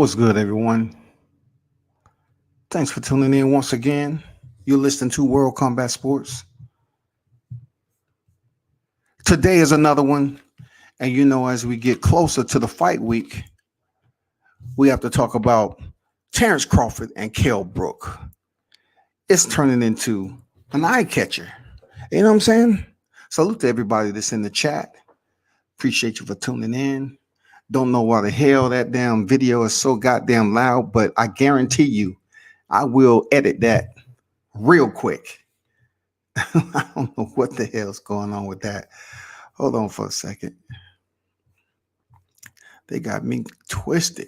What's good, everyone? Thanks for tuning in once again. You're listening to World Combat Sports. Today is another one. And as we get closer to the fight week, we have to talk about Terrence Crawford and Kell Brook. It's turning into an eye catcher. You know what I'm saying? Salute to everybody that's in the chat. Appreciate you for tuning in. Don't know why the hell that damn video is so goddamn loud, but I guarantee you, I will edit that real quick. I don't know what the hell's going on with that. Hold on for a second. They got me twisted.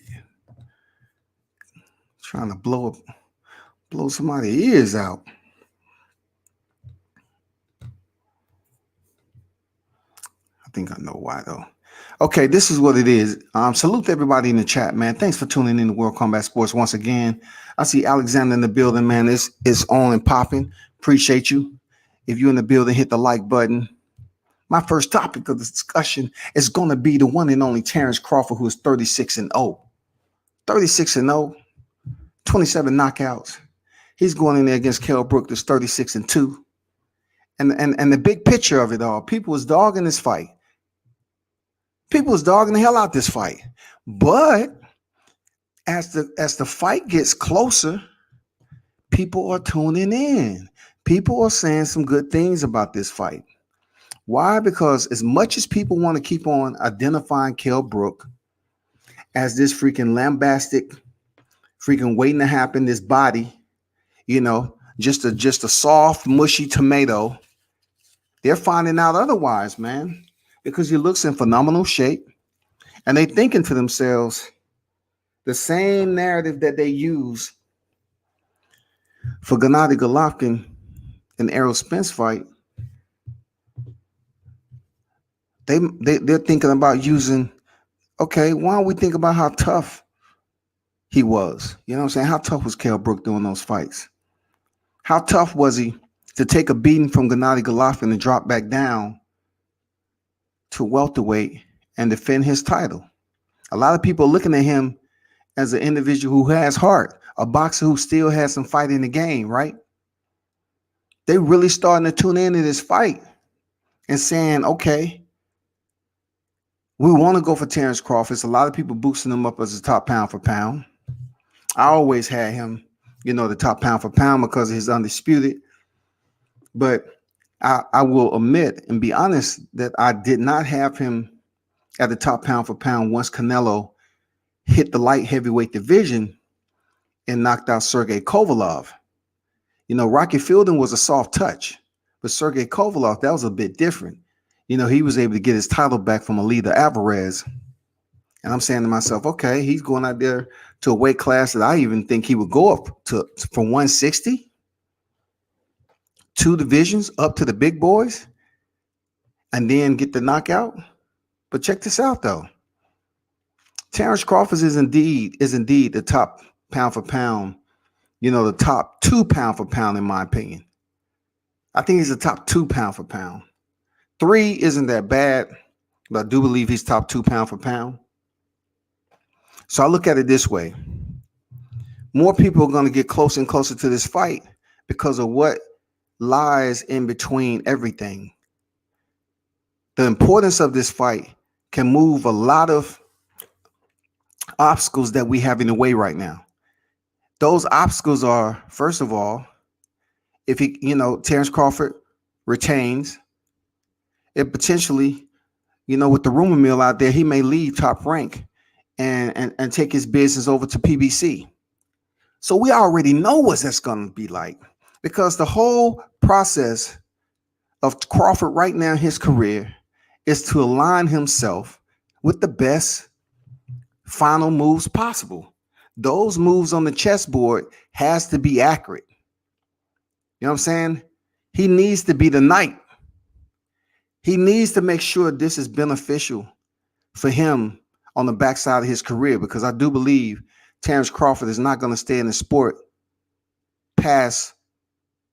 Trying to blow somebody's ears out. I think I know why though. Okay, this is what it is. Salute to everybody in the chat, man. Thanks for tuning in to World Combat Sports once again. I see Alexander in the building, man. It's on and popping. Appreciate you. If you're in the building, hit the like button. My first topic of the discussion is going to be the one and only Terrence Crawford, who is 36-0. 36-0, 27 knockouts. He's going in there against Kell Brook, that's 36-2. And the big picture of it all, people was dogging this fight. People was dogging the hell out this fight. But as the fight gets closer, people are tuning in. People are saying some good things about this fight. Why? Because as much as people want to keep on identifying Kell Brook as this freaking lambastic, freaking waiting to happen, this body, just a soft, mushy tomato, they're finding out otherwise, man. Because he looks in phenomenal shape, and they thinking to themselves the same narrative that they use for Gennady Golovkin and Errol Spence fight. They're thinking about using. Okay, why don't we think about how tough he was? You know what I'm saying? How tough was Kell Brook doing those fights? How tough was he to take a beating from Gennady Golovkin and drop back down to welterweight and defend his title? A lot of people are looking at him as an individual who has heart, a boxer who still has some fight in the game, right? They really starting to tune into this fight and saying, okay, we want to go for Terrence Crawford. It's a lot of people boosting him up as a top pound for pound. I always had him, the top pound for pound because of his undisputed. But I will admit and be honest that I did not have him at the top pound for pound once Canelo hit the light heavyweight division and knocked out Sergey Kovalev. Rocky Fielding was a soft touch, but Sergey Kovalev, that was a bit different. He was able to get his title back from Alida Alvarez. And I'm saying to myself, okay, he's going out there to a weight class that I even think he would go up to from 160. 2 divisions up to the big boys and then get the knockout. But check this out though. Terrence Crawford is indeed the top pound for pound, the top 2 pound for pound in my opinion. I think he's the top 2 pound for pound. 3 isn't that bad, but I do believe he's top 2 pound for pound. So I look at it this way. More people are going to get closer and closer to this fight because of what lies in between everything. The importance of this fight can move a lot of obstacles that we have in the way right now. Those obstacles are, first of all, if Terrence Crawford retains, it potentially, with the rumor mill out there, he may leave Top Rank and take his business over to PBC. So we already know what that's going to be like. Because the whole process of Crawford right now in his career is to align himself with the best final moves possible. Those moves on the chessboard has to be accurate. You know what I'm saying? He needs to be the knight. He needs to make sure this is beneficial for him on the backside of his career, because I do believe Terrence Crawford is not going to stay in the sport past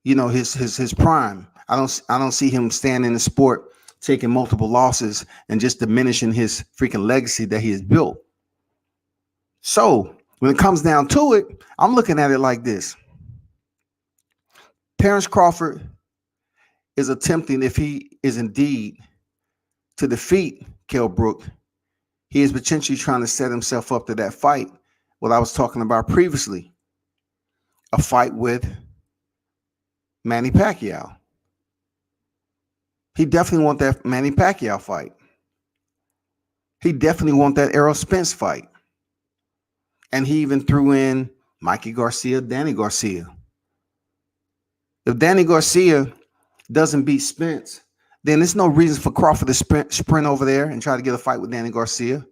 his prime. I don't see him staying in the sport, taking multiple losses and just diminishing his freaking legacy that he has built. So When it comes down to it, I'm looking at it like this. Terrence Crawford is attempting, if he is indeed to defeat Kell Brook, he is potentially trying to set himself up to that fight, what I was talking about previously, a fight with Manny Pacquiao. He definitely wants that Manny Pacquiao fight. He definitely wants that Errol Spence fight. And he even threw in Mikey Garcia, Danny Garcia. If Danny Garcia doesn't beat Spence, then there's no reason for Crawford to sprint over there and try to get a fight with Danny Garcia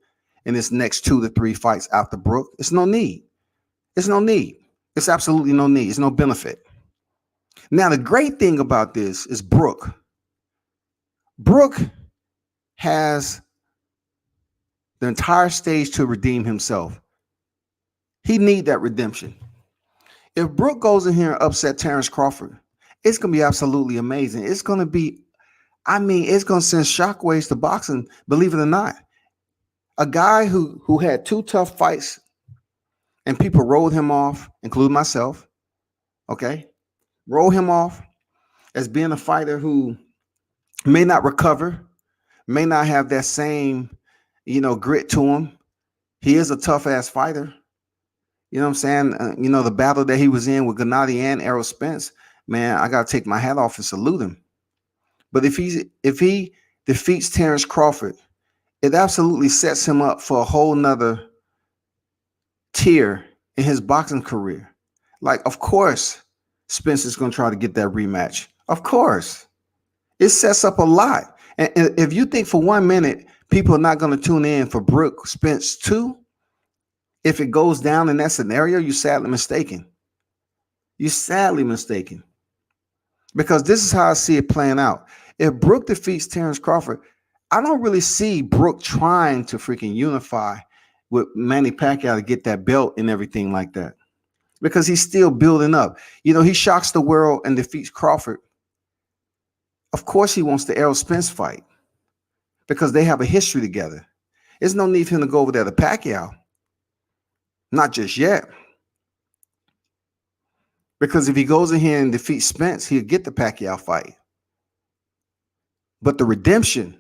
in his next 2 to 3 fights after Brook. It's no need. It's no need. It's absolutely no need. It's no benefit. Now, the great thing about this is Brook. Brook has the entire stage to redeem himself. He need that redemption. If Brook goes in here and upset Terrence Crawford, it's going to be absolutely amazing. It's going to be, it's going to send shockwaves to boxing, believe it or not. A guy who had 2 tough fights and people rolled him off, including myself, okay? Roll him off as being a fighter who may not recover, may not have that same, grit to him. He is a tough-ass fighter. You know what I'm saying? The battle that he was in with Gennady and Errol Spence, man, I got to take my hat off and salute him. But if he defeats Terrence Crawford, it absolutely sets him up for a whole nother tier in his boxing career. Like, of course, Spence is going to try to get that rematch. Of course. It sets up a lot. And if you think for 1 minute people are not going to tune in for Brook Spence 2, if it goes down in that scenario, you're sadly mistaken. You're sadly mistaken. Because this is how I see it playing out. If Brook defeats Terrence Crawford, I don't really see Brook trying to freaking unify with Manny Pacquiao to get that belt and everything like that. Because he's still building up. He shocks the world and defeats Crawford. Of course he wants the Errol Spence fight because they have a history together. There's no need for him to go over there to Pacquiao. Not just yet. Because if he goes in here and defeats Spence, he'll get the Pacquiao fight. But the redemption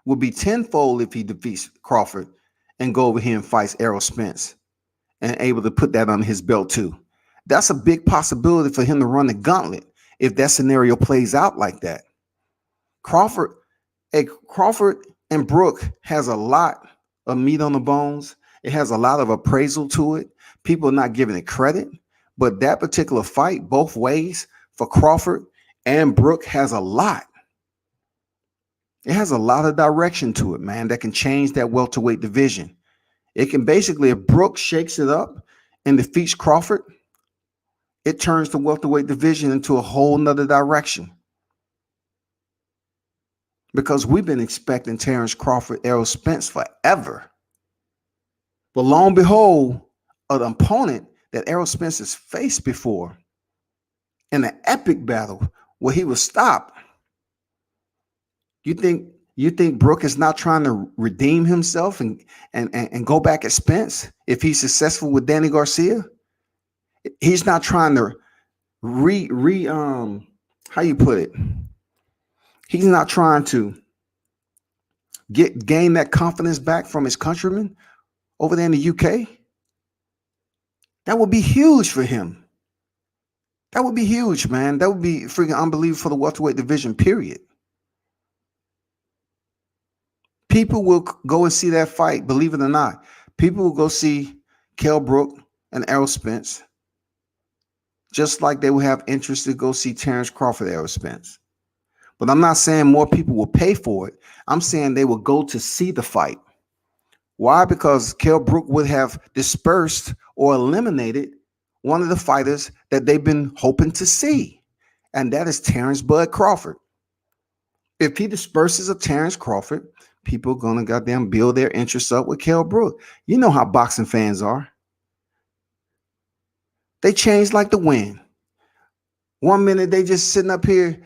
will be tenfold if he defeats Crawford and go over here and fights Errol Spence and able to put that on his belt too. That's a big possibility for him to run the gauntlet if that scenario plays out like that. Crawford and Brook has a lot of meat on the bones. It has a lot of appraisal to it. People are not giving it credit. But that particular fight, both ways, for Crawford and Brook has a lot. It has a lot of direction to it, man, that can change that welterweight division. It can basically, if Brook shakes it up and defeats Crawford, it turns the welterweight division into a whole nother direction. Because we've been expecting Terrence Crawford, Errol Spence forever. But lo and behold, an opponent that Errol Spence has faced before in an epic battle where he was stopped. You think Brook is not trying to redeem himself and go back at Spence if he's successful with Danny Garcia? He's not trying to how you put it? He's not trying to gain that confidence back from his countrymen over there in the UK. That would be huge for him. That would be huge, man. That would be freaking unbelievable for the welterweight division, period. People will go and see that fight, believe it or not. People will go see Kell Brook and Errol Spence, just like they will have interest to go see Terrence Crawford, Errol Spence. But I'm not saying more people will pay for it. I'm saying they will go to see the fight. Why? Because Kell Brook would have dispersed or eliminated one of the fighters that they've been hoping to see, and that is Terrence Bud Crawford. If he disperses a Terrence Crawford, people are going to goddamn build their interest up with Kell Brook. You know how boxing fans are. They change like the wind. 1 minute they just sitting up here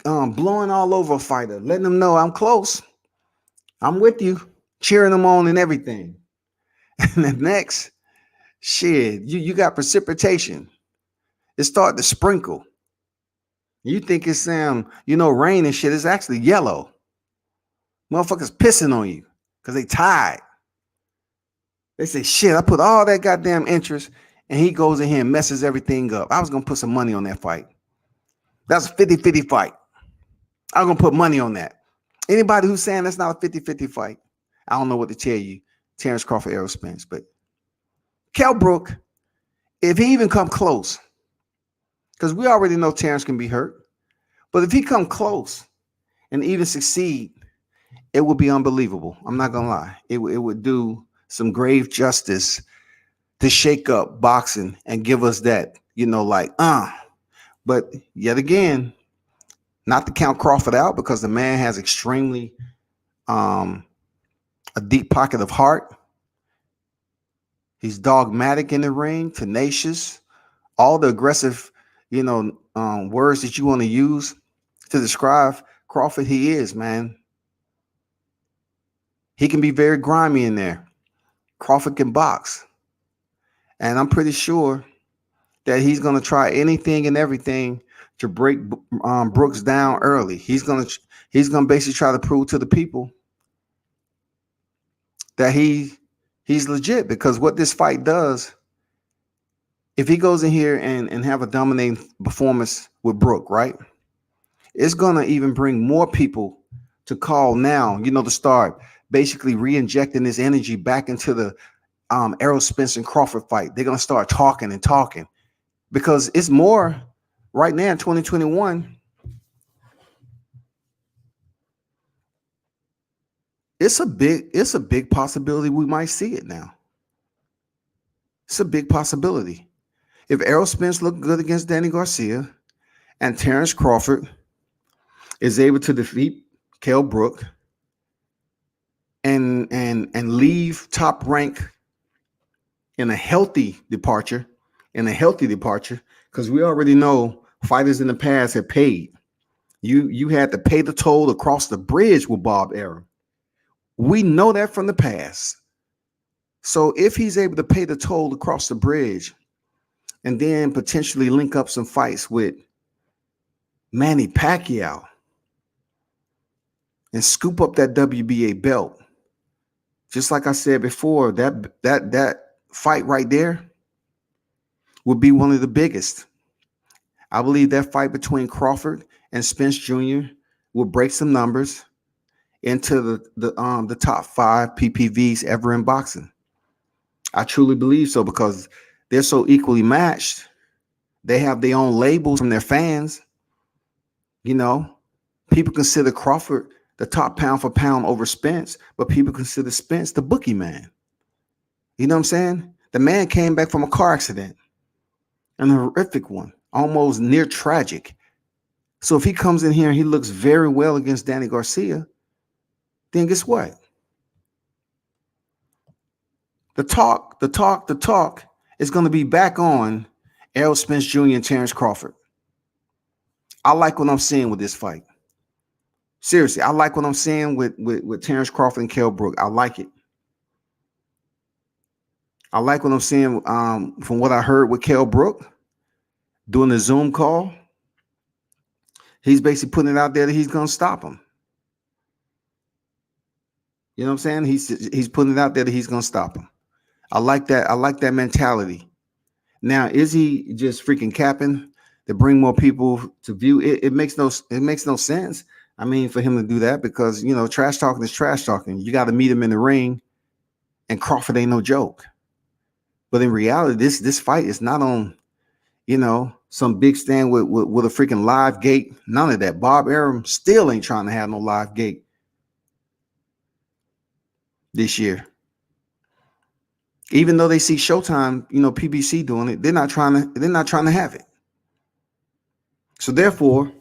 blowing all over a fighter, letting them know I'm close. I'm with you, cheering them on and everything. And the next, Shit, you got precipitation. It started to sprinkle. You think it's rain and shit. It's actually yellow. Motherfuckers pissing on you because they tired. They say, shit, I put all that goddamn interest, and he goes in here and messes everything up. I was going to put some money on that fight. That's a 50-50 fight. I'm going to put money on that. Anybody who's saying that's not a 50-50 fight, I don't know what to tell you. Terrence Crawford, Errol Spence. But Kell Brook, if he even come close, because we already know Terrence can be hurt, but if he come close and even succeed, it would be unbelievable. I'm not going to lie. It would do some grave justice to shake up boxing and give us that, But yet again, not to count Crawford out, because the man has extremely a deep pocket of heart. He's dogmatic in the ring, tenacious, all the aggressive, words that you want to use to describe Crawford. He is, man. He can be very grimy in there. Crawford can box. And I'm pretty sure that he's going to try anything and everything to break Brooks down early. He's going to basically try to prove to the people that he's legit, because what this fight does, if he goes in here and have a dominating performance with Brook, right, it's going to even bring more people to call now, to start basically re-injecting this energy back into the Errol Spence and Crawford fight. They're going to start talking and talking, because it's more right now in 2021. It's a big possibility we might see it now. It's a big possibility. If Errol Spence looked good against Danny Garcia and Terrence Crawford is able to defeat Kell Brook and leave Top Rank in a healthy departure, because we already know fighters in the past have paid. You had to pay the toll to cross the bridge with Bob Arum. We know that from the past. So if he's able to pay the toll to cross the bridge and then potentially link up some fights with Manny Pacquiao and scoop up that WBA belt, just like I said before, that fight right there would be one of the biggest. I believe that fight between Crawford and Spence Jr. will break some numbers into the top 5 PPVs ever in boxing. I truly believe so, because they're so equally matched. They have their own labels from their fans. People consider Crawford the top pound for pound over Spence, but people consider Spence the boogeyman. You know what I'm saying? The man came back from a car accident, and a horrific one, almost near tragic. So if he comes in here and he looks very well against Danny Garcia, then guess what? The talk is going to be back on Errol Spence Jr. and Terrence Crawford. I like what I'm seeing with this fight. Seriously, I like what I'm seeing with Terrence Crawford and Kell Brook. I like it. I like what I'm seeing from what I heard with Kell Brook doing the Zoom call. He's basically putting it out there that he's going to stop him. You know what I'm saying? He's putting it out there that he's going to stop him. I like that. I like that mentality. Now, is he just freaking capping to bring more people to view? It makes no sense. I mean, for him to do that, because trash talking is trash talking. You got to meet him in the ring, and Crawford ain't no joke. But in reality, this fight is not on, some big stand with a freaking live gate. None of that. Bob Arum still ain't trying to have no live gate this year. Even though they see Showtime, PBC doing it, they're not trying to have it. So therefore,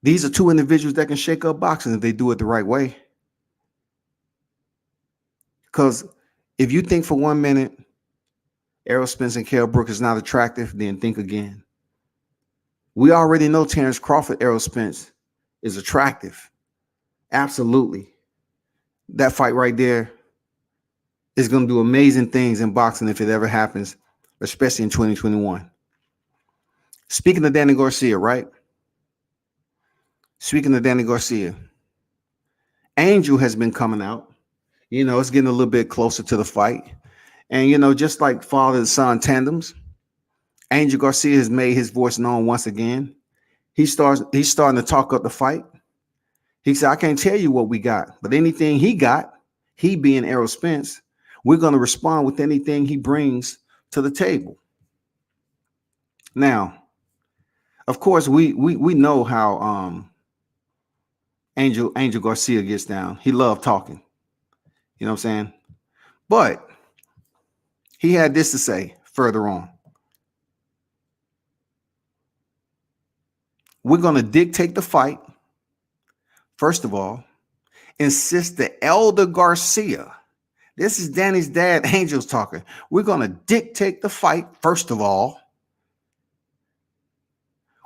these are two individuals that can shake up boxing if they do it the right way. Because if you think for 1 minute Errol Spence and Kell Brook is not attractive, then think again. We already know Terrence Crawford, Errol Spence is attractive. Absolutely. That fight right there is going to do amazing things in boxing if it ever happens, especially in 2021. Speaking of Danny Garcia, right? Speaking of Danny Garcia, Angel has been coming out. It's getting a little bit closer to the fight. And, just like father and son tandems, Angel Garcia has made his voice known once again. He's starting to talk up the fight. He said, I can't tell you what we got, but anything he got, he being Errol Spence, we're going to respond with anything he brings to the table. Now, of course, we know how Angel Garcia gets down. He loved talking. You know what I'm saying? But he had this to say further on. We're going to dictate the fight. First of all, insist the elder Garcia. This is Danny's dad, Angel's talking. We're going to dictate the fight. First of all,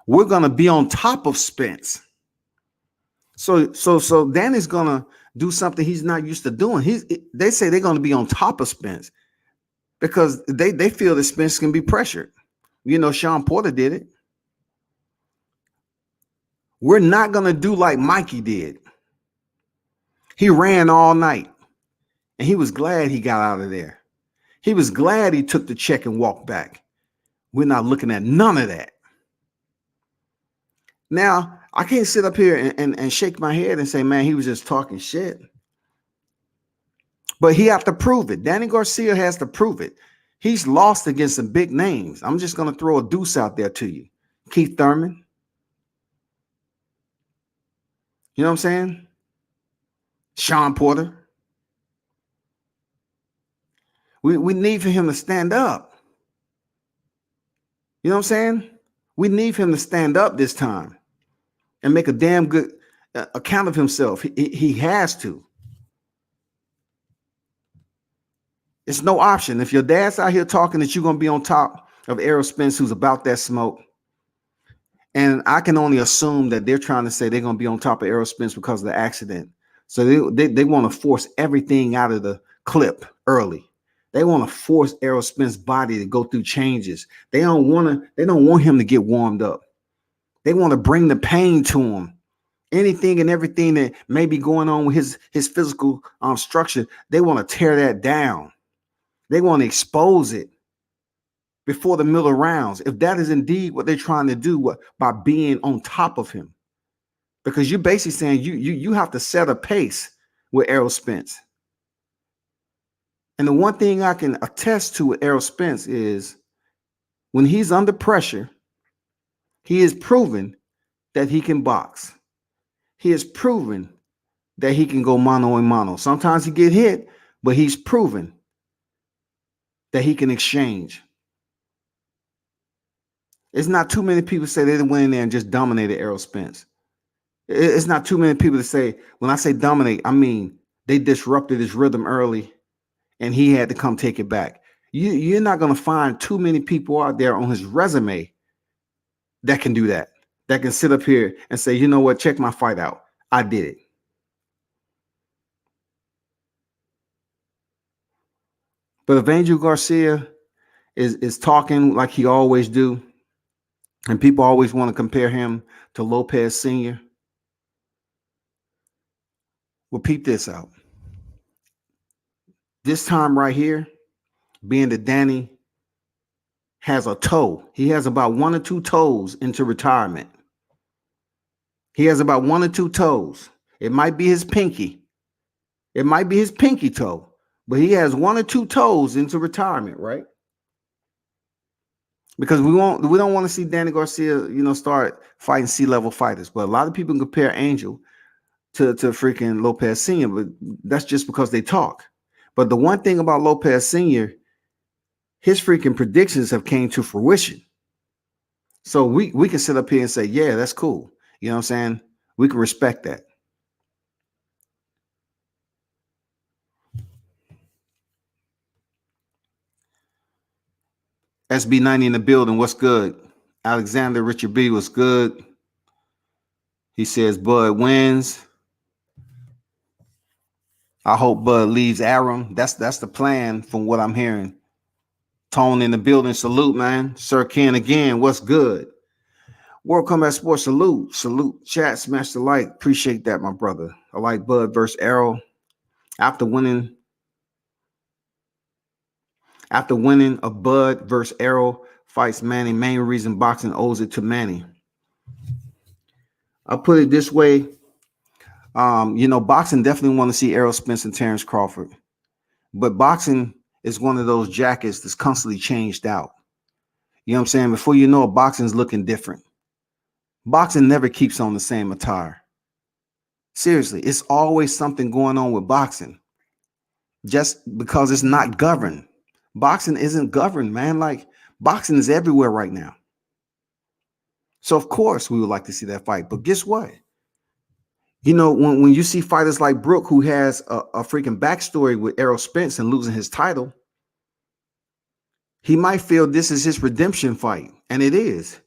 we're going to be on top of Spence. So Danny's going to do something he's not used to doing. They say they're going to be on top of Spence because they feel that Spence can be pressured. Sean Porter did it. We're not going to do like Mikey did. He ran all night, and he was glad he got out of there. He was glad he took the check and walked back. We're not looking at none of that. Now, I can't sit up here and shake my head and say, man, he was just talking shit. But he have to prove it. Danny Garcia has to prove it. He's lost against some big names. I'm just going to throw a deuce out there to you. Keith Thurman. You know what I'm saying? Sean Porter. We need for him to stand up. You know what I'm saying? We need for him to stand up this time and make a damn good account of himself. He has to. It's no option. If your dad's out here talking that you're going to be on top of Errol Spence, who's about that smoke, and I can only assume that they're trying to say they're going to be on top of Errol Spence because of the accident. So they want to force everything out of the clip early. They want to force Errol Spence's body to go through changes. They don't want him to get warmed up. They want to bring the pain to him. Anything and everything that may be going on with his physical structure, they want to tear that down. They want to expose it before the middle rounds. If that is indeed what they're trying to do by being on top of him. Because you're basically saying you have to set a pace with Errol Spence. And the one thing I can attest to with Errol Spence is when he's under pressure, he has proven that he can box. He has proven that he can go mano a mano. Sometimes he get hit, but he's proven that he can exchange. It's not too many people say they went in there and just dominated Errol Spence. It's not too many people to say, when I say dominate, I mean they disrupted his rhythm early and he had to come take it back. You're not going to find too many people out there on his resume that can do that can sit up here and say, you know what, check my fight out. I did it. But if Angel Garcia is talking like he always do, and people always want to compare him to Lopez Sr., well, peep this out. This time right here, being that Danny has a toe, he has about 1 or 2 toes into retirement. He has about 1 or 2 toes. It might be his pinky. It might be his pinky toe, but he has 1 or 2 toes into retirement, right? Because we don't want to see Danny Garcia, start fighting C-level fighters. But a lot of people compare Angel to freaking Lopez Sr., but that's just because they talk. But the one thing about Lopez Sr., his freaking predictions have came to fruition. So we can sit up here and say, yeah, that's cool. You know what I'm saying? We can respect that. SB90 in the building. What's good? Alexander Richard B. was good. He says Bud wins. I hope Bud leaves Aram. That's the plan from what I'm hearing. Tone in the building. Salute, man. Sir Ken again. What's good? World Combat Sports. Salute. Salute. Chat. Smash the like. Appreciate that, my brother. I like Bud versus Arrow. After winning a Bud versus Arrow fights Manny, main reason boxing owes it to Manny. I'll put it this way. Boxing definitely want to see Errol Spence and Terrence Crawford. But boxing is one of those jackets that's constantly changed out. You know what I'm saying? Before you know it, boxing's looking different. Boxing never keeps on the same attire. Seriously, it's always something going on with boxing. Just because it's not governed. Boxing isn't governed, man. Like, boxing is everywhere right now. So, of course, we would like to see that fight. But guess what? When you see fighters like Brook, who has a freaking backstory with Errol Spence and losing his title, he might feel this is his redemption fight. And it is.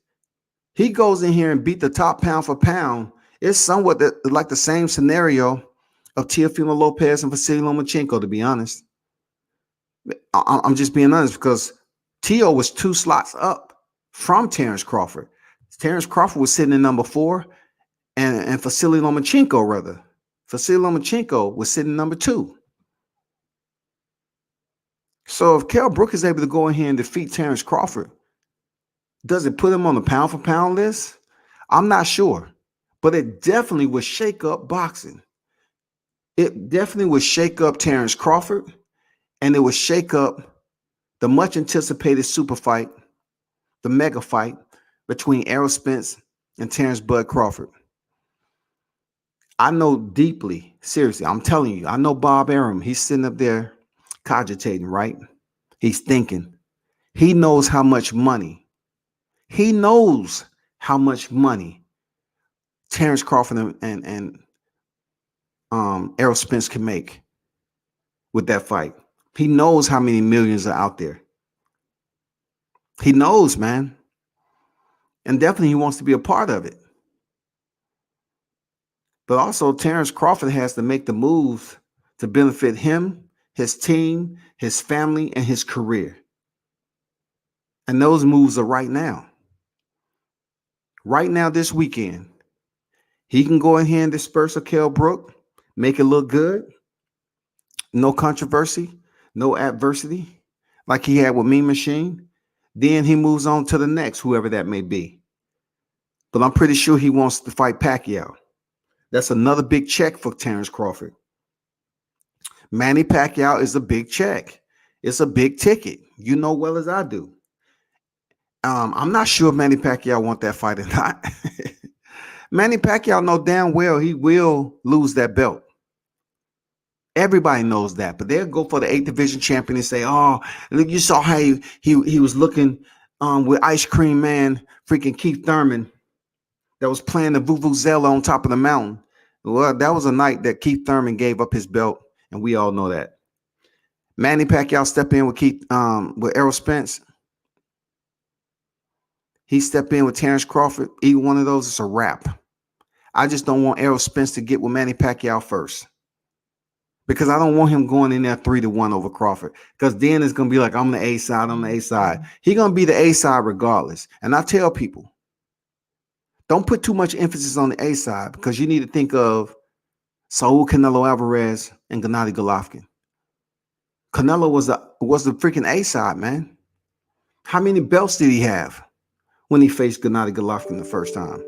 He goes in here and beat the top pound for pound. It's somewhat like the same scenario of Teofimo Lopez and Vasily Lomachenko, to be honest. I'm just being honest, because Teo was 2 slots up from Terrence Crawford. Terrence Crawford was sitting in number 4, and Vasily Lomachenko was sitting in number 2. So if Kell Brook is able to go in here and defeat Terrence Crawford, does it put him on the pound for pound list? I'm not sure, but it definitely would shake up boxing. It definitely would shake up Terrence Crawford, and it would shake up the much anticipated super fight, the mega fight between Errol Spence and Terrence Bud Crawford. I know deeply, seriously, I'm telling you, I know Bob Arum. He's sitting up there cogitating, right? He's thinking. He knows how much money. Terrence Crawford and Errol Spence can make with that fight. He knows how many millions are out there. He knows, man. And definitely he wants to be a part of it. But also Terrence Crawford has to make the moves to benefit him, his team, his family, and his career. And those moves are right now. Right now, this weekend, he can go in here and disperse a Kell Brook, make it look good. No controversy, no adversity, like he had with Mean Machine. Then he moves on to the next, whoever that may be. But I'm pretty sure he wants to fight Pacquiao. That's another big check for Terrence Crawford. Manny Pacquiao is a big check. It's a big ticket. You know well as I do. I'm not sure if Manny Pacquiao want that fight or not. Manny Pacquiao know damn well he will lose that belt. Everybody knows that, but they'll go for the 8th division champion and say, "Oh, look, you saw how he was looking with Ice Cream Man, freaking Keith Thurman, that was playing the Vuvuzela on top of the mountain." Well, that was a night that Keith Thurman gave up his belt, and we all know that. Manny Pacquiao stepped in with Errol Spence. He stepped in with Terrence Crawford. Either one of those is a wrap. I just don't want Errol Spence to get with Manny Pacquiao first, because I don't want him going in there 3-1 over Crawford, because then it's going to be like, I'm the A side. He's going to be the A side regardless. And I tell people, don't put too much emphasis on the A side, because you need to think of Saul Canelo Alvarez and Gennady Golovkin. Canelo was the freaking A side, man. How many belts did he have when he faced Gennady Golovkin the first time?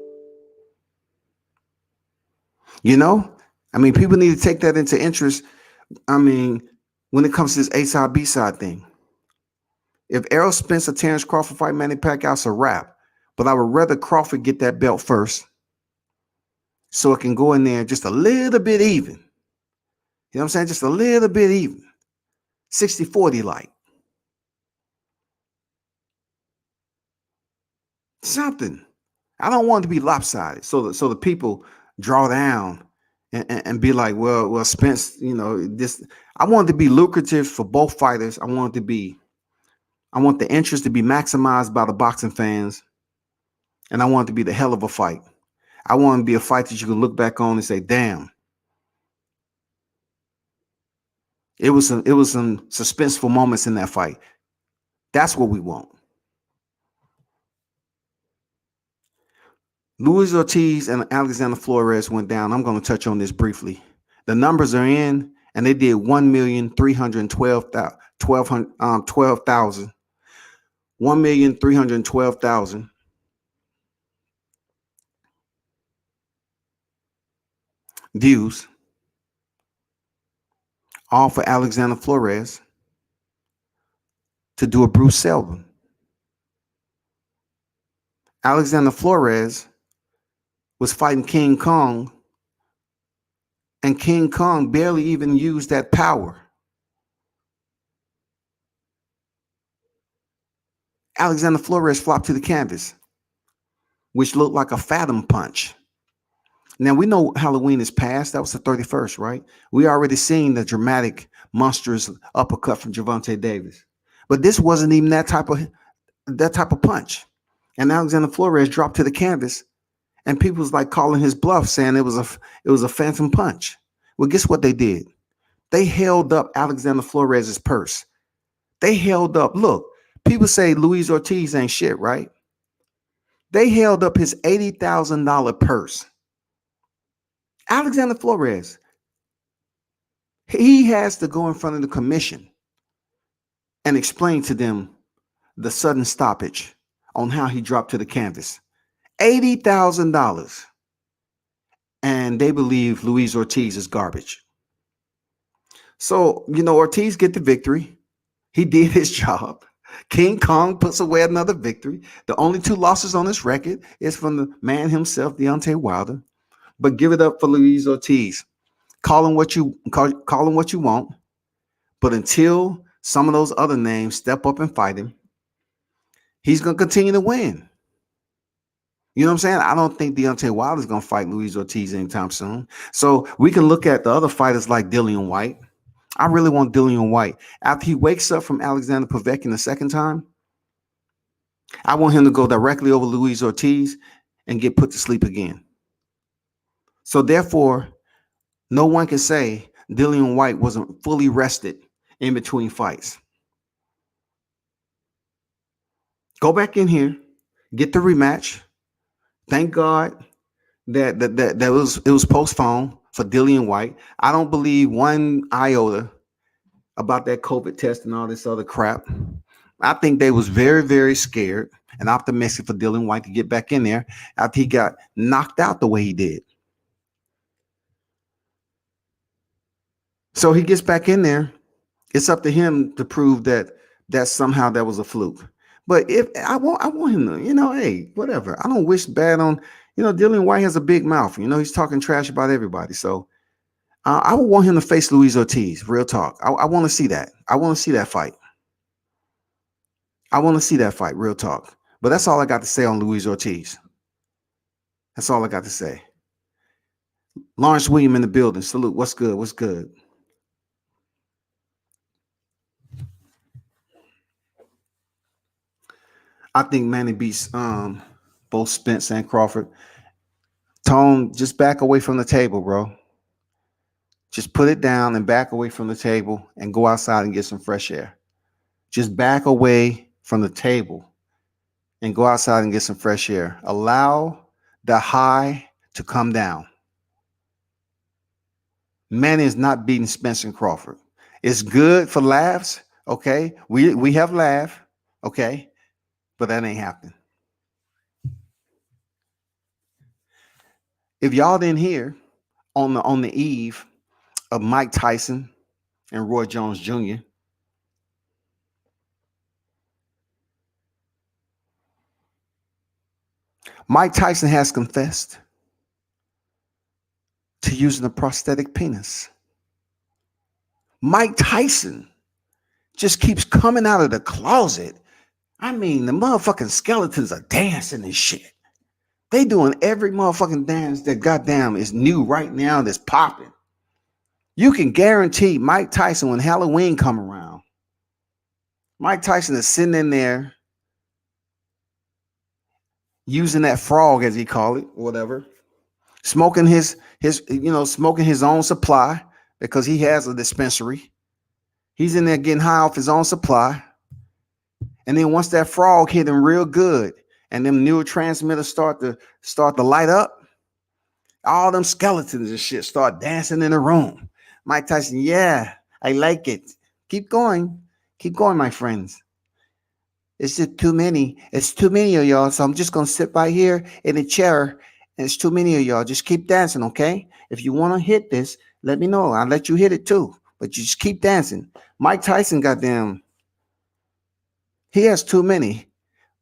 People need to take that into interest. When it comes to this A side, B side thing. If Errol Spence or Terrence Crawford fight Manny Pacquiao, it's a wrap. But I would rather Crawford get that belt first, so it can go in there just a little bit even. You know what I'm saying? Just a little bit even. 60-40 like. Something. I don't want it to be lopsided. So the people draw down and be like, well, Spence, this. I want it to be lucrative for both fighters. I want the interest to be maximized by the boxing fans. And I want it to be the hell of a fight. I want it to be a fight that you can look back on and say, damn, It was some suspenseful moments in that fight. That's what we want. Luis Ortiz and Alexander Flores went down. I'm going to touch on this briefly. The numbers are in, and they did 1,312,000 views, all for Alexander Flores to do a Bruce Selvin. Alexander Flores was fighting King Kong, and King Kong barely even used that power. Alexander Flores flopped to the canvas, which looked like a fathom punch. Now, we know Halloween is past. That was the 31st, right? We already seen the dramatic, monstrous uppercut from Gervonta Davis. But this wasn't even that type of punch. And Alexander Flores dropped to the canvas, and people was like calling his bluff, saying it was a phantom punch. Well, guess what they did? They held up Alexander Flores' purse. They held up, look, people say Luis Ortiz ain't shit, right? They held up his $80,000 purse. Alexander Flores, he has to go in front of the commission and explain to them the sudden stoppage on how he dropped to the canvas. $80,000. And they believe Luis Ortiz is garbage. So, Ortiz get the victory. He did his job. King Kong puts away another victory. The only two losses on his record is from the man himself, Deontay Wilder. But give it up for Luis Ortiz. Call him what you want. But until some of those other names step up and fight him, he's going to continue to win. You know what I'm saying? I don't think Deontay Wilder is going to fight Luis Ortiz anytime soon. So we can look at the other fighters like Dillian Whyte. I really want Dillian Whyte. After he wakes up from Alexander Povetkin the second time, I want him to go directly over Luis Ortiz and get put to sleep again. So therefore, no one can say Dillian Whyte wasn't fully rested in between fights. Go back in here, get the rematch. Thank God that it was postponed for Dillian Whyte. I don't believe one iota about that COVID test and all this other crap. I think they was very, very scared and optimistic for Dillian Whyte to get back in there after he got knocked out the way he did. So he gets back in there. It's up to him to prove that somehow that was a fluke. But if I want him to, hey, whatever. I don't wish bad on, Dillian Whyte has a big mouth. He's talking trash about everybody. So I would want him to face Luis Ortiz. Real talk. I want to see that. I want to see that fight. I want to see that fight. Real talk. But that's all I got to say on Luis Ortiz. That's all I got to say. Lawrence William in the building. Salute. What's good? What's good? I think Manny beats both Spence and Crawford. Tone, just back away from the table, bro. Just put it down and back away from the table and go outside and get some fresh air. Just back away from the table and go outside and get some fresh air. Allow the high to come down. Manny is not beating Spence and Crawford. It's good for laughs, okay? We have laugh, okay? But that ain't happening. If y'all didn't hear on the eve of Mike Tyson and Roy Jones Jr., Mike Tyson has confessed to using a prosthetic penis. Mike Tyson just keeps coming out of the closet. I mean, the motherfucking skeletons are dancing and shit. They doing every motherfucking dance that goddamn is new right now that's popping. You can guarantee Mike Tyson, when Halloween come around, Mike Tyson is sitting in there using that frog, as he call it, whatever, smoking his own supply because he has a dispensary. He's in there getting high off his own supply. And then once that frog hit him real good, and them neurotransmitters start to light up, all them skeletons and shit start dancing in the room. Mike Tyson, yeah, I like it. Keep going. Keep going, my friends. It's just too many. It's too many of y'all. So I'm just going to sit right here in a chair. And it's too many of y'all. Just keep dancing, okay? If you want to hit this, let me know. I'll let you hit it too. But you just keep dancing. Mike Tyson, goddamn, he has too many.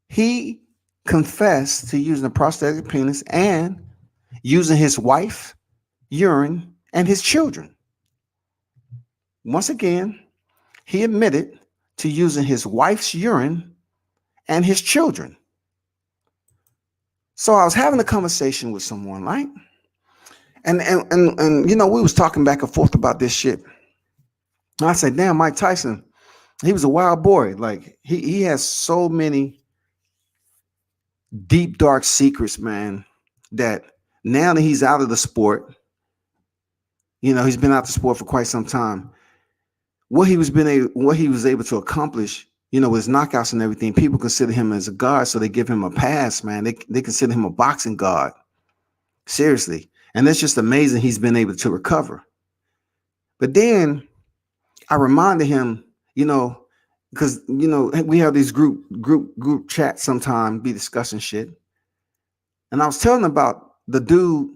He confessed to using a prosthetic penis and using his wife, urine, and his children. Once again, he admitted to using his wife's urine and his children. So I was having a conversation with someone, right? And you know, we was talking back and forth about this shit. And I said, damn, Mike Tyson, he was a wild boy. Like he has so many deep, dark secrets, man, that now that he's out of the sport, you know, he's been out the sport for quite some time. What he was able to accomplish, you know, with his knockouts and everything, people consider him as a god, so they give him a pass, man. They consider him a boxing god. Seriously. And that's just amazing he's been able to recover. But then I reminded him, you know, because you know, we have these group chats sometimes, be discussing shit. And I was telling him about the dude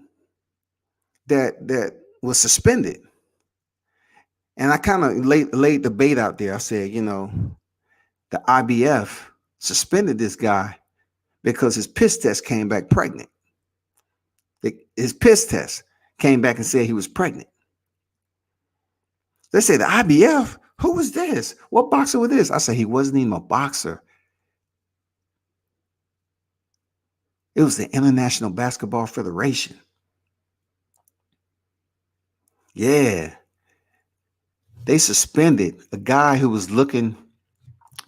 that was suspended. And I kind of laid the bait out there. I said, you know, the IBF suspended this guy because his piss test came back pregnant. His piss test came back and said he was pregnant. They said, the IBF? Who was this? What boxer was this? I said, he wasn't even a boxer. It was the International Basketball Federation. Yeah. They suspended a guy who was looking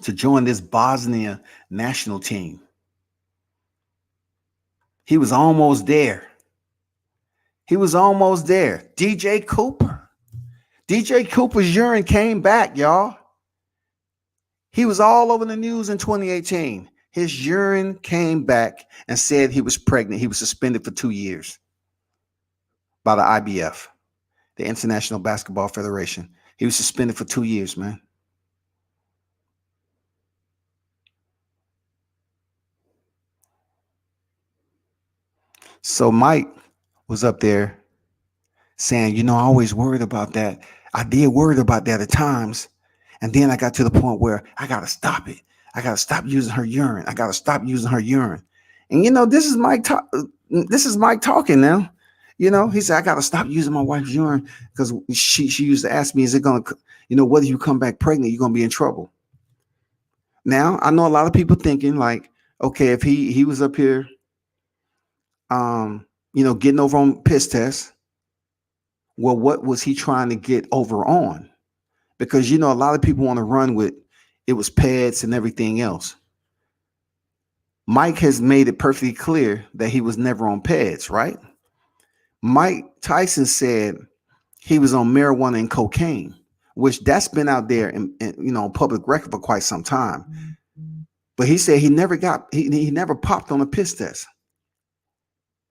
to join this Bosnia national team. He was almost there. He was almost there. DJ Cooper. DJ Cooper's urine came back, y'all. He was all over the news in 2018. His urine came back and said he was pregnant. He was suspended for 2 years by the IBF, the International Basketball Federation. He was suspended for 2 years, man. So Mike was up there saying, you know, I always worried about that. I did worry about that at times. And then I got to the point where I got to stop it. I got to stop using her urine. I got to stop using her urine. And, you know, this is Mike talking now. You know, he said, I got to stop using my wife's urine because she used to ask me, is it going to, you know, whether you come back pregnant, you're going to be in trouble. Now, I know a lot of people thinking like, okay, if he was up here, you know, getting over on piss tests, well, what was he trying to get over on? Because, you know, a lot of people want to run with it was pads and everything else. Mike has made it perfectly clear that he was never on pads, right? Mike Tyson said he was on marijuana and cocaine, which that's been out there in you know, public record for quite some time. But he said he never popped on a piss test.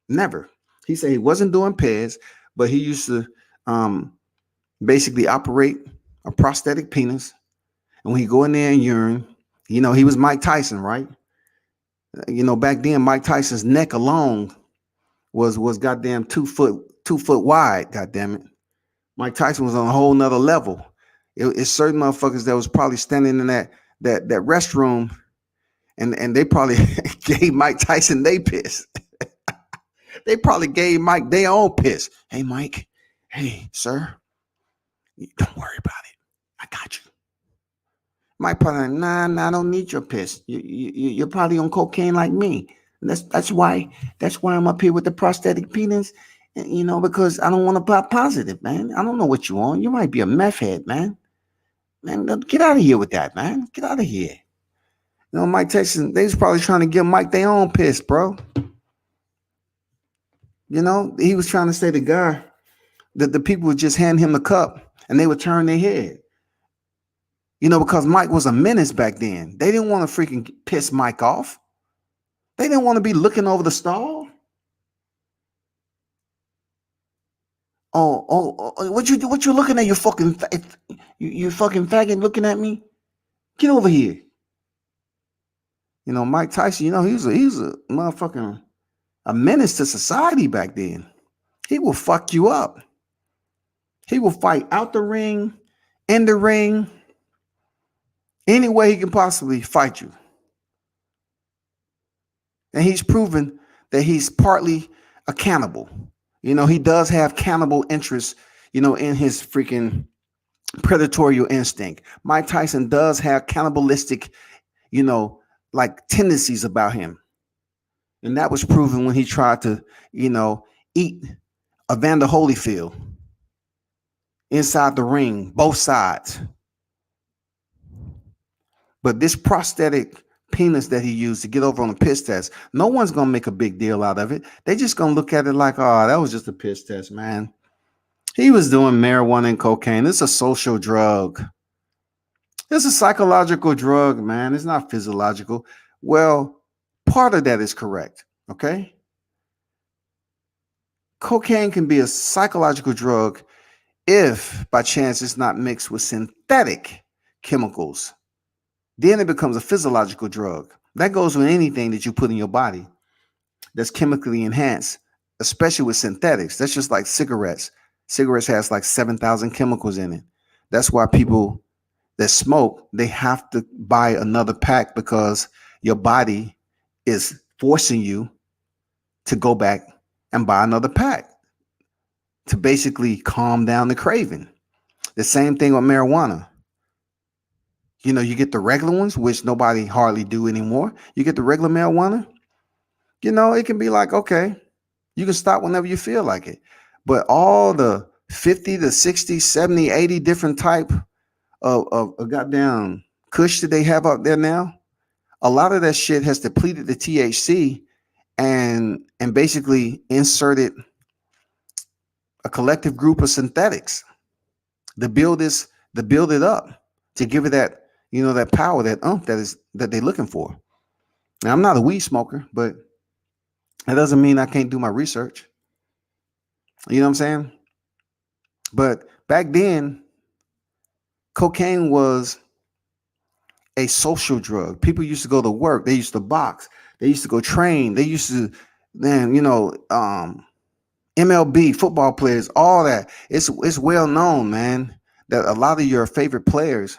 Never. He said he wasn't doing pads, but he used to basically operate a prosthetic penis. And when he go in there and urine, you know, he was Mike Tyson, right? You know, back then, Mike Tyson's neck alone was goddamn 2 foot wide. Goddamn it, Mike Tyson was on a whole nother level. It's certain motherfuckers that was probably standing in that restroom, and they probably gave Mike Tyson they piss. They probably gave Mike their own piss. Hey, Mike. Hey, sir. Don't worry about it. I got you. Mike probably like, nah, I don't need your piss. You're probably on cocaine like me. That's why I'm up here with the prosthetic penis. You know, because I don't want to pop positive, man. I don't know what you on. You might be a meth head, man. Man, get out of here with that, man. Get out of here. You know, Mike Tyson, they was probably trying to give Mike their own piss, bro. You know, he was trying to say the guy that the people would just hand him the cup and they would turn their head. Because Mike was a menace back then. They didn't want to freaking piss Mike off. They didn't want to be looking over the stall. Oh, what you looking at? You fucking faggot looking at me? Get over here. Mike Tyson, he was a motherfucking a menace to society back then. He will fuck you up. He will fight out the ring, in the ring, any way he can possibly fight you. And he's proven that he's partly a cannibal. He does have cannibal interests, in his freaking predatory instinct. Mike Tyson does have cannibalistic, like tendencies about him. And that was proven when he tried to, eat Evander Holyfield inside the ring, both sides. But this prosthetic penis that he used to get over on the piss test, no one's going to make a big deal out of it. They just going to look at it like, oh, that was just a piss test, man. He was doing marijuana and cocaine. It's a social drug. It's a psychological drug, man. It's not physiological. Well, part of that is correct, okay? Cocaine can be a psychological drug if, by chance, it's not mixed with synthetic chemicals. Then it becomes a physiological drug. That goes with anything that you put in your body that's chemically enhanced, especially with synthetics. That's just like cigarettes. Cigarettes has like 7,000 chemicals in it. That's why people that smoke, they have to buy another pack because your body is forcing you to go back and buy another pack to basically calm down the craving. The same thing with marijuana. You get the regular ones, which nobody hardly do anymore. You get the regular marijuana. It can be like, okay, you can stop whenever you feel like it. But all the 50 to 60, 70, 80 different type of goddamn kush that they have out there now, a lot of that shit has depleted the THC and basically inserted a collective group of synthetics to build it up, to give it that, that power, that that they're looking for. Now, I'm not a weed smoker, but that doesn't mean I can't do my research. You know what I'm saying? But back then, cocaine was a social drug. People used to go to work. They used to box. They used to go train. They used to, then, MLB, football players, all that. It's well known, man, that a lot of your favorite players,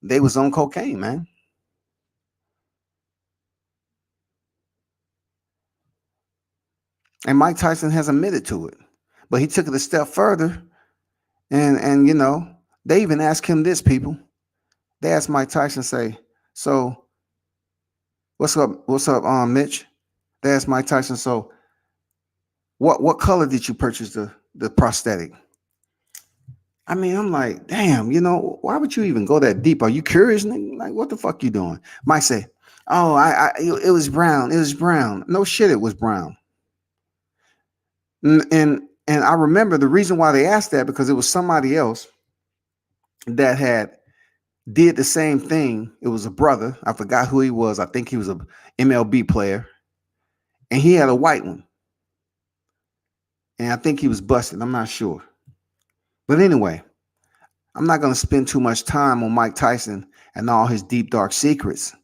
they was on cocaine, man. And Mike Tyson has admitted to it. But he took it a step further. And they even asked him this, people. They asked Mike Tyson, say, so what's up, Mitch? They asked Mike Tyson, so what color did you purchase the prosthetic? I mean, I'm like, damn, why would you even go that deep? Are you curious? Like, what the fuck you doing? Mike say, oh, it was brown. It was brown. No shit, it was brown. And I remember the reason why they asked that, because it was somebody else that had did the same thing. It was a brother. I forgot who he was. I think he was a MLB player. And he had a white one. And I think he was busted. I'm not sure. But anyway, I'm not going to spend too much time on Mike Tyson and all his deep, dark secrets.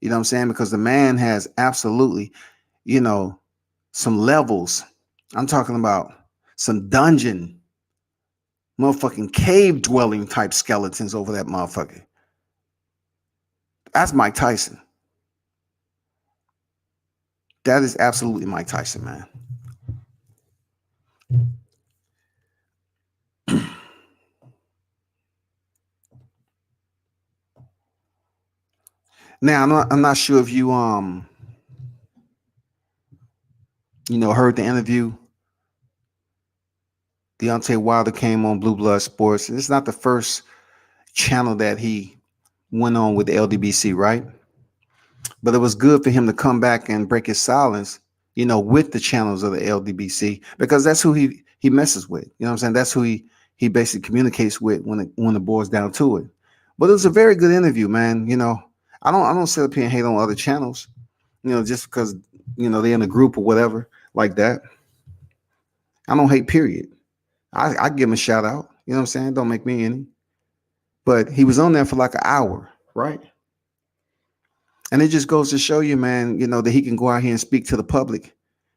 You know what I'm saying? Because the man has absolutely, some levels. I'm talking about some dungeon, motherfucking cave dwelling type skeletons over that motherfucker. That's Mike Tyson. That is absolutely Mike Tyson, man. Now I'm not sure if you heard the interview. Deontay Wilder came on Blue Blood Sports. It's not the first channel that he went on with the LDBC, right? But it was good for him to come back and break his silence, with the channels of the LDBC, because that's who he messes with. You know what I'm saying? That's who he basically communicates with when it boils down to it. But it was a very good interview, man. I don't sit up here and hate on other channels, just because they're in a group or whatever like that. I don't hate, period. I give him a shout out. You know what I'm saying? Don't make me any. But he was on there for like an hour, right? And it just goes to show you, man, that he can go out here and speak to the public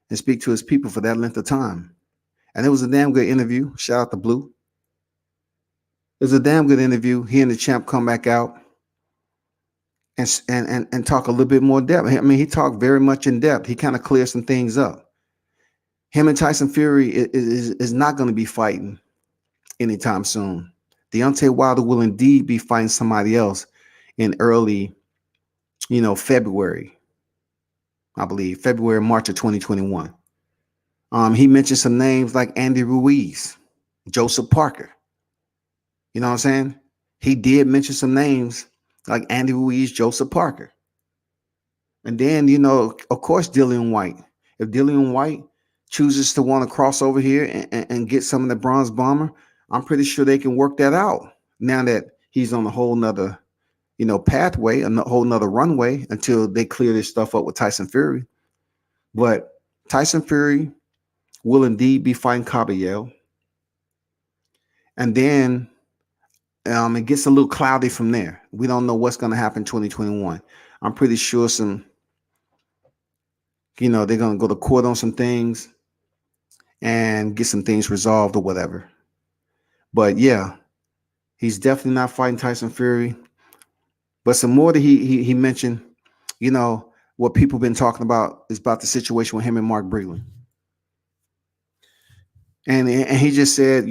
and speak to his people for that length of time. And it was a damn good interview. Shout out to Blue. It was a damn good interview. He and the champ come back out and talk a little bit more depth. I mean, he talked very much in depth. He kind of cleared some things up. Him and Tyson Fury is not going to be fighting anytime soon. Deontay Wilder will indeed be fighting somebody else in early, February, I believe, February, March of 2021. He mentioned some names like Andy Ruiz, Joseph Parker. You know what I'm saying? He did mention some names like Andy Ruiz, Joseph Parker. And then, of course, Dillian White. If Dillian White chooses to want to cross over here and get some of the Bronze Bomber, I'm pretty sure they can work that out now that he's on a whole nother, pathway, a whole nother runway until they clear this stuff up with Tyson Fury. But Tyson Fury will indeed be fighting Caballero. And then it gets a little cloudy from there. We don't know what's going to happen in 2021. I'm pretty sure they're going to go to court on some things and get some things resolved or whatever. But yeah, he's definitely not fighting Tyson Fury. But some more that he mentioned, what people have been talking about is about the situation with him and Mark Breland. And he just said,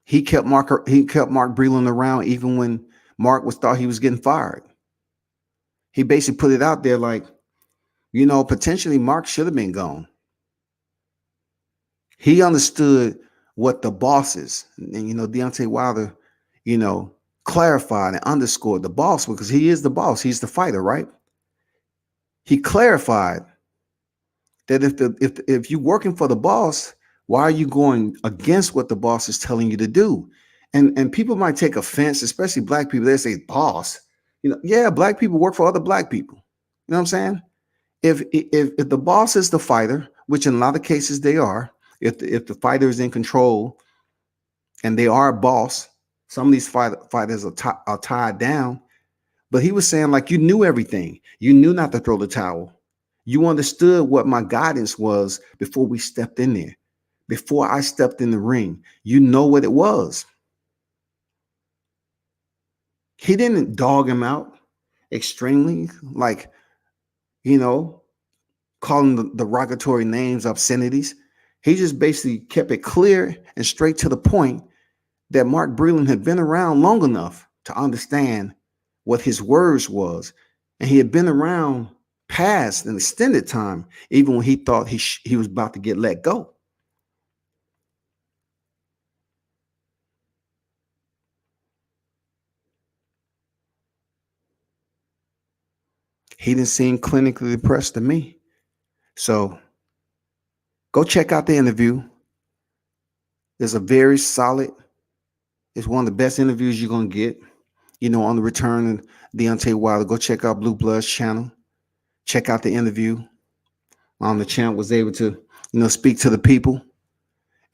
he kept Mark Breland around even when Mark thought he was getting fired. He basically put it out there like, potentially Mark should have been gone. He understood what the bosses and Deontay Wilder, clarified and underscored the boss, because he is the boss. He's the fighter, right? He clarified that if you're working for the boss, why are you going against what the boss is telling you to do? And people might take offense, especially black people. They say, boss, yeah, black people work for other black people. You know what I'm saying? If the boss is the fighter, which in a lot of cases they are, if the fighter is in control and they are a boss, some of these fighters are tied down. But he was saying, like, you knew everything. You knew not to throw the towel. You understood what my guidance was before we stepped in there. Before I stepped in the ring, you know what it was. He didn't dog him out extremely, like, calling the derogatory names, obscenities. He just basically kept it clear and straight to the point that Mark Breland had been around long enough to understand what his words was. And he had been around past an extended time, even when he thought he was about to get let go. He didn't seem clinically depressed to me. So go check out the interview. It's a very solid, it's one of the best interviews you're going to get, on the return of Deontay Wilder. Go check out Blue Blood's channel. Check out the interview. The champ was able to, speak to the people.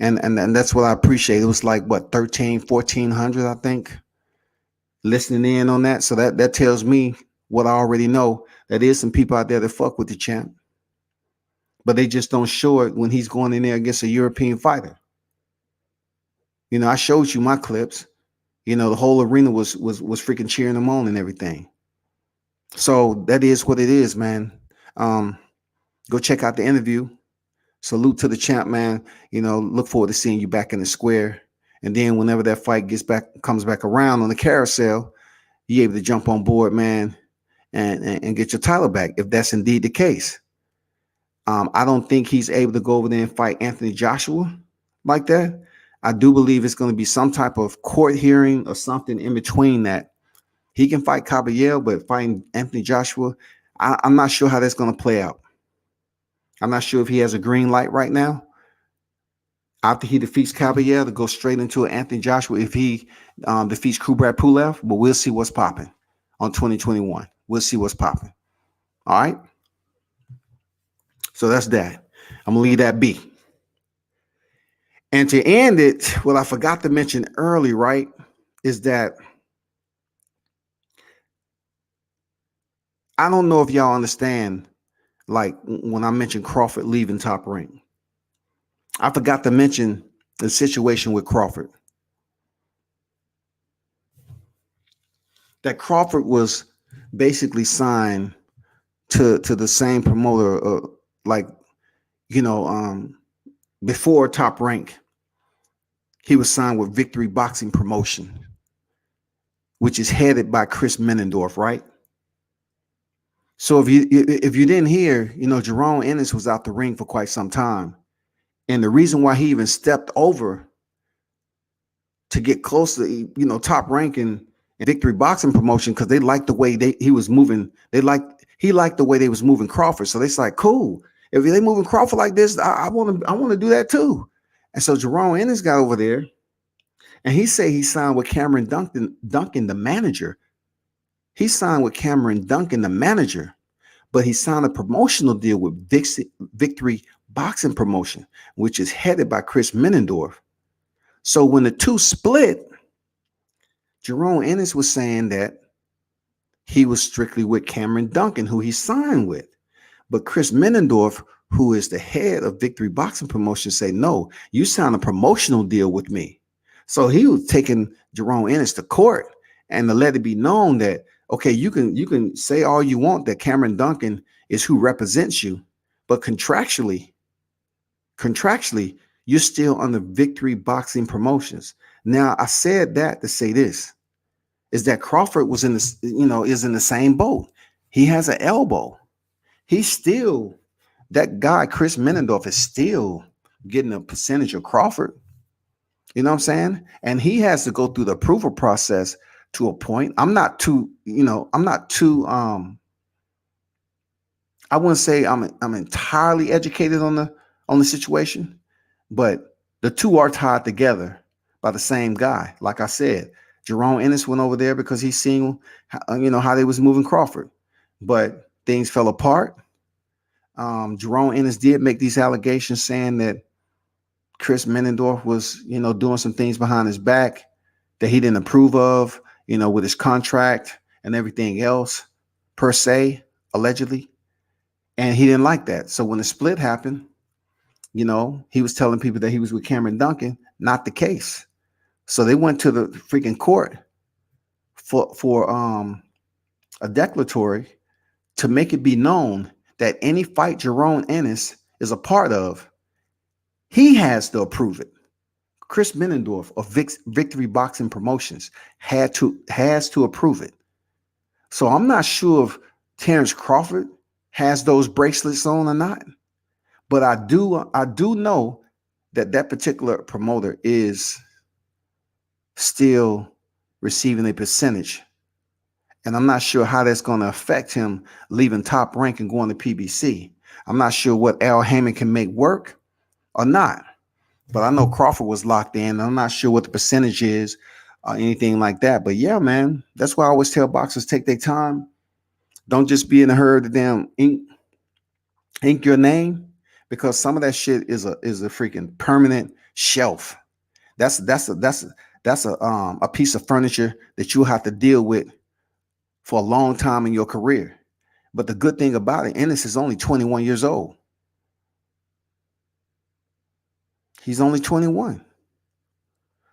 And that's what I appreciate. It was like, what, 1,400, I think, listening in on that. So that tells me what I already know. That is some people out there that fuck with the champ. But they just don't show it when he's going in there against a European fighter. I showed you my clips. The whole arena was freaking cheering him on and everything. So that is what it is, man. Go check out the interview. Salute to the champ, man. Look forward to seeing you back in the square. And then whenever that fight comes back around on the carousel, you're able to jump on board, man, and get your title back, if that's indeed the case. I don't think he's able to go over there and fight Anthony Joshua like that. I do believe it's going to be some type of court hearing or something in between that. He can fight Caballero, but fighting Anthony Joshua, I'm not sure how that's going to play out. I'm not sure if he has a green light right now. after he defeats Caballero to go straight into an Anthony Joshua if he defeats Kubrat Pulev. But we'll see what's popping on 2021. We'll see what's popping. All right. So that's that. I'm gonna leave that be. And to end it, what I forgot to mention early, right, is that I don't know if y'all understand, like when I mentioned Crawford leaving Top Rank. I forgot to mention the situation with Crawford. That Crawford was basically signed to the same promoter, like, before Top Rank. He was signed with Victory Boxing Promotion, which is headed by Chris Menendorf, right? So if you didn't hear, Jerome Ennis was out the ring for quite some time. And the reason why he even stepped over to get close to, Top Rank and Victory Boxing Promotion, because they liked the way he was moving. He liked the way they was moving Crawford. So they like, cool. If they moving Crawford like this, I want to do that too. And so Jerome Ennis got over there, and he said he signed with Cameron Duncan, the manager. He signed with Cameron Duncan, the manager, but he signed a promotional deal with Victory Boxing Promotion, which is headed by Chris Menendorf. So when the two split, Jerome Ennis was saying that he was strictly with Cameron Duncan, who he signed with. But Chris Menendorf, who is the head of Victory Boxing Promotion, said, no, you signed a promotional deal with me. So he was taking Jerome Ennis to court and to let it be known that, okay, you can say all you want that Cameron Duncan is who represents you, but contractually, you're still under Victory Boxing Promotions. Now, I said that to say this, is that Crawford was is in the same boat. He has an elbow. He's still, that guy, Chris Menendorf, is still getting a percentage of Crawford. You know what I'm saying? And he has to go through the approval process to a point. I wouldn't say I'm entirely educated on the situation, but the two are tied together by the same guy. Like I said, Jerome Ennis went over there because he's seen, how they was moving Crawford, but things fell apart. Jerome Ennis did make these allegations saying that Chris Menendorf was, doing some things behind his back that he didn't approve of, with his contract and everything else, per se, allegedly. And he didn't like that. So when the split happened, he was telling people that he was with Cameron Duncan, not the case. So they went to the freaking court for a declaratory to make it be known that any fight Jerome Ennis is a part of, he has to approve it. Chris Menendorf of Victory Boxing Promotions has to approve it. So I'm not sure if Terrence Crawford has those bracelets on or not, but I do know that particular promoter is still receiving a percentage. And I'm not sure how that's going to affect him leaving Top Rank and going to PBC. I'm not sure what Al Hammond can make work or not. But I know Crawford was locked in. I'm not sure what the percentage is or anything like that. But yeah, man, that's why I always tell boxers, take their time. Don't just be in a hurry to damn ink your name, because some of that shit is a freaking permanent shelf. That's a piece of furniture that you'll have to deal with for a long time in your career. But the good thing about it, Ennis is only 21 years old. He's only 21.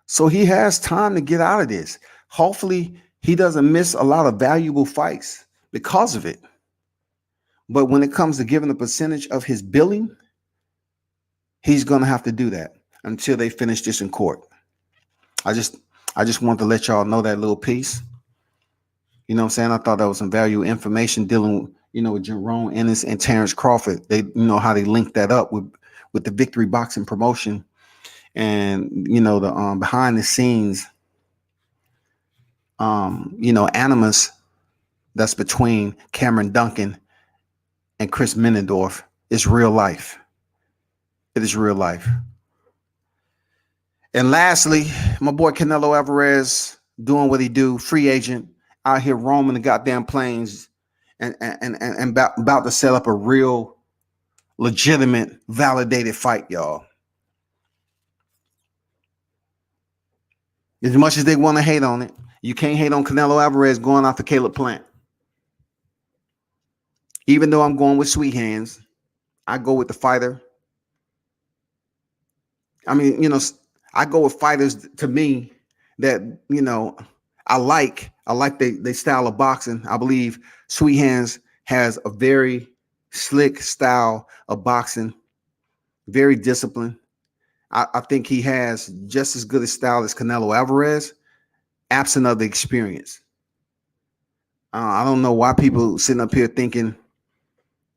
So he has time to get out of this. Hopefully, he doesn't miss a lot of valuable fights because of it. But when it comes to giving a percentage of his billing, he's going to have to do that until they finish this in court. I just want to let y'all know that little piece. You know what I'm saying? I thought that was some valuable information dealing, with Jerome Ennis and Terrence Crawford. They, how they linked that up with the Victory Boxing Promotion and, the behind the scenes, animus that's between Cameron Duncan and Chris Menendorf is real life. It is real life. And lastly, my boy Canelo Alvarez doing what he do, free agent, out here roaming the goddamn plains and about to set up a real, legitimate, validated fight, y'all. As much as they want to hate on it, you can't hate on Canelo Alvarez going after Caleb Plant. Even though I'm going with sweet hands, I go with the fighter. I mean, I go with fighters to me that, I like they style of boxing. I believe Sweet Hands has a very slick style of boxing, very disciplined. I think he has just as good a style as Canelo Alvarez, absent of the experience. I don't know why people sitting up here thinking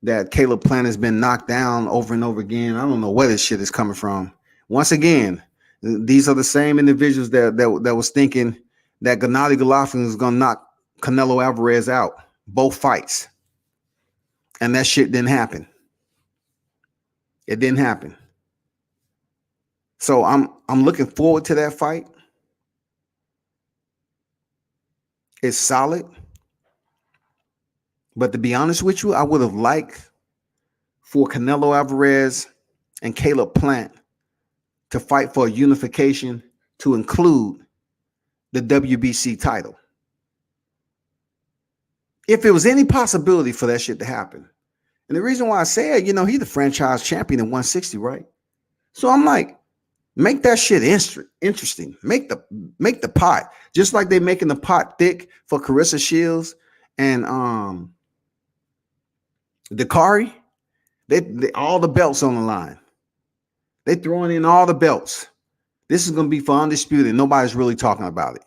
that Caleb Plant has been knocked down over and over again. I don't know where this shit is coming from. Once again, these are the same individuals that was thinking that Gennady Golovkin was going to knock Canelo Alvarez out, both fights. And that shit didn't happen. It didn't happen. So I'm looking forward to that fight. It's solid. But to be honest with you, I would have liked for Canelo Alvarez and Caleb Plant to fight for a unification to include the WBC title. If there was any possibility for that shit to happen. And the reason why I say it, he's the franchise champion at 160, right? So I'm like, make that shit interesting. Make the pot, just like they're making the pot thick for Carissa Shields and Dakari. They all the belts on the line. They throwing in all the belts. This is gonna be for undisputed. Nobody's really talking about it.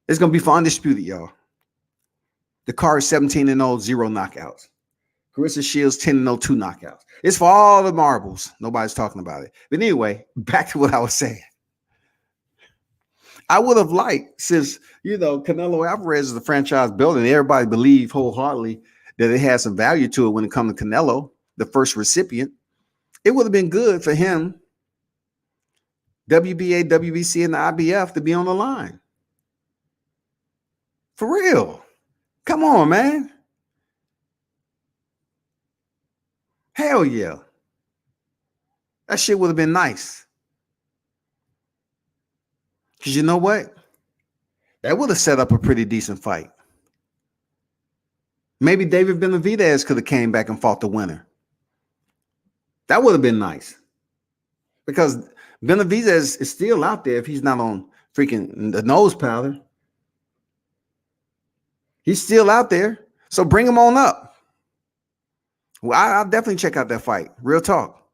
It's gonna be for undisputed, y'all. Dakari 17-0, 0 knockouts. Carissa Shields 10-0, 2 knockouts. It's for all the marbles. Nobody's talking about it. But anyway, back to what I was saying. I would have liked, since Canelo Alvarez is the franchise builder, and everybody believe wholeheartedly that it has some value to it when it comes to Canelo, the first recipient. It would have been good for him, WBA, WBC, and the IBF to be on the line. For real. Come on, man. Hell yeah. That shit would have been nice. Because you know what? That would have set up a pretty decent fight. Maybe David Benavidez could have came back and fought the winner. That would have been nice. Because Benavidez is still out there if he's not on freaking the nose powder. He's still out there. So bring him on up. Well, I'll definitely check out that fight. Real talk.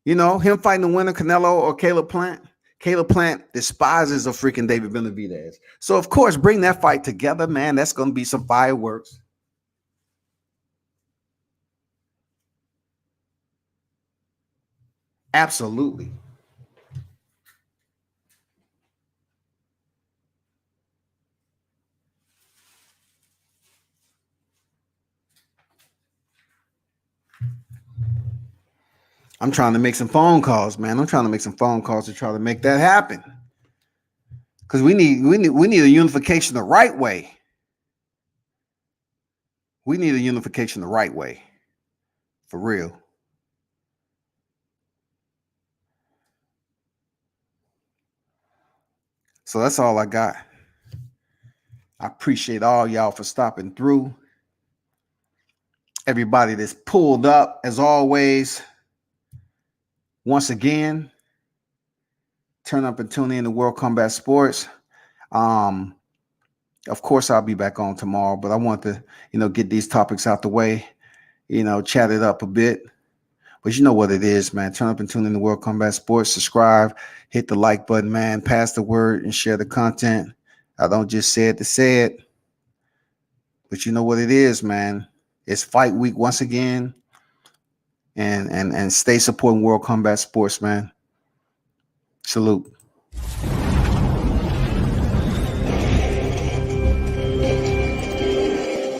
Him fighting the winner, Canelo or Caleb Plant. Caleb Plant despises a freaking David Benavidez. So, of course, bring that fight together, man. That's going to be some fireworks. Absolutely. I'm trying to make some phone calls, man. I'm trying to make some phone calls to try to make that happen. Because we need a unification the right way. We need a unification the right way. For real. So that's all I got. I appreciate all y'all for stopping through. Everybody that's pulled up, as always. Once again, turn up and tune in to World Combat Sports. Of course, I'll be back on tomorrow, but I want to, get these topics out the way, chat it up a bit. But you know what it is, man. Turn up and tune in to World Combat Sports. Subscribe, hit the like button, man. Pass the word and share the content. I don't just say it to say it. But you know what it is, man. It's fight week once again. And stay supporting World Combat Sports, man. Salute.